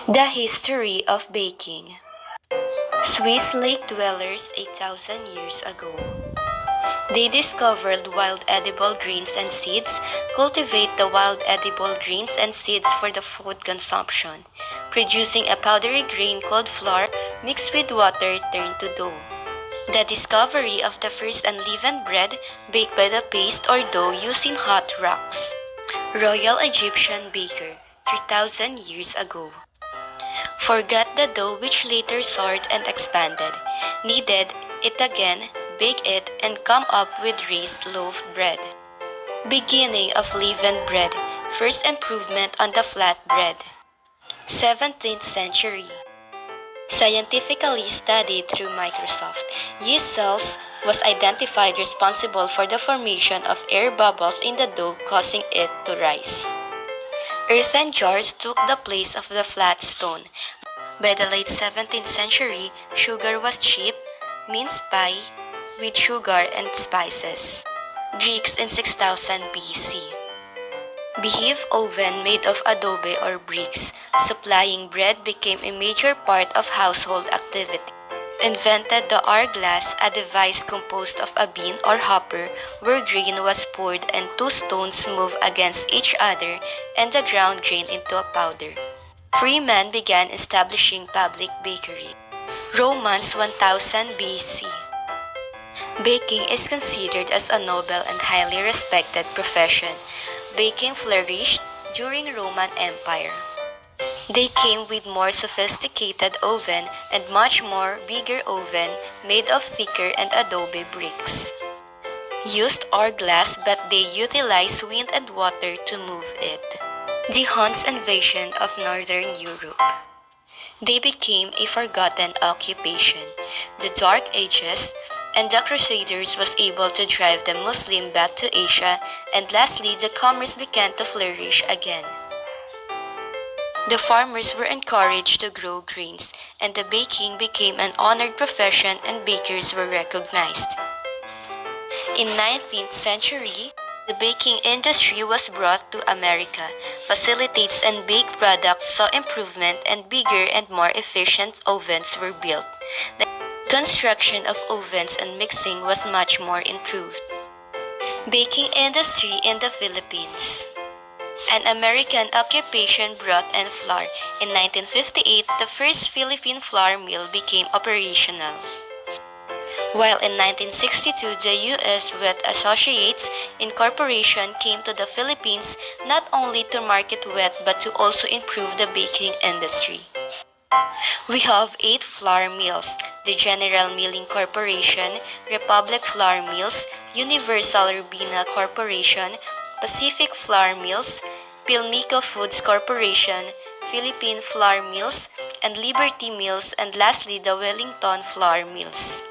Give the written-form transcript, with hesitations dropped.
The history of baking. Swiss lake dwellers 8,000 years ago. They discovered wild edible grains and seeds, cultivate the wild edible grains and seeds for the food consumption, producing a powdery grain called flour mixed with water turned to dough. The discovery of the first unleavened bread baked by the paste or dough using hot rocks. Royal Egyptian baker 3,000 years ago. Forgot the dough which later soared and expanded, kneaded it again, bake it, and come up with raised loaf bread. Beginning of leavened bread, first improvement on the flat bread. 17th century. Scientifically studied through microscope, yeast cells was identified responsible for the formation of air bubbles in the dough causing it to rise. Earthen jars took the place of the flat stone. By the late 17th century, sugar was cheap, mince pie with sugar and spices. Greeks in 6000 BC. Beehive oven made of adobe or bricks, supplying bread became a major part of household activity. Invented the hourglass, a device composed of a bean or hopper where grain was poured and two stones moved against each other and the ground grain into a powder. Free men began establishing public bakery. Romans 1000 BC. Baking is considered as a noble and highly respected profession. Baking flourished during Roman Empire. They came with more sophisticated oven and much more bigger oven made of thicker and adobe bricks. Used hourglass but they utilized wind and water to move it. The Huns' invasion of Northern Europe. They became a forgotten occupation. The Dark Ages and the Crusaders was able to drive the Muslim back to Asia, and lastly the commerce began to flourish again. The farmers were encouraged to grow grains, and the baking became an honored profession and bakers were recognized. In 19th century, the baking industry was brought to America. Facilities and baked products saw improvement and bigger and more efficient ovens were built. The construction of ovens and mixing was much more improved. Baking industry in the Philippines. An American occupation brought in flour. In 1958, the first Philippine flour mill became operational. While in 1962, the U.S. Wheat Associates Incorporation came to the Philippines not only to market wheat but to also improve the baking industry. We have 8 flour mills: the General Milling Corporation, Republic Flour Mills, Universal Robina Corporation, Pacific Flour Mills, Pilmico Foods Corporation, Philippine Flour Mills, and Liberty Mills, and lastly the Wellington Flour Mills.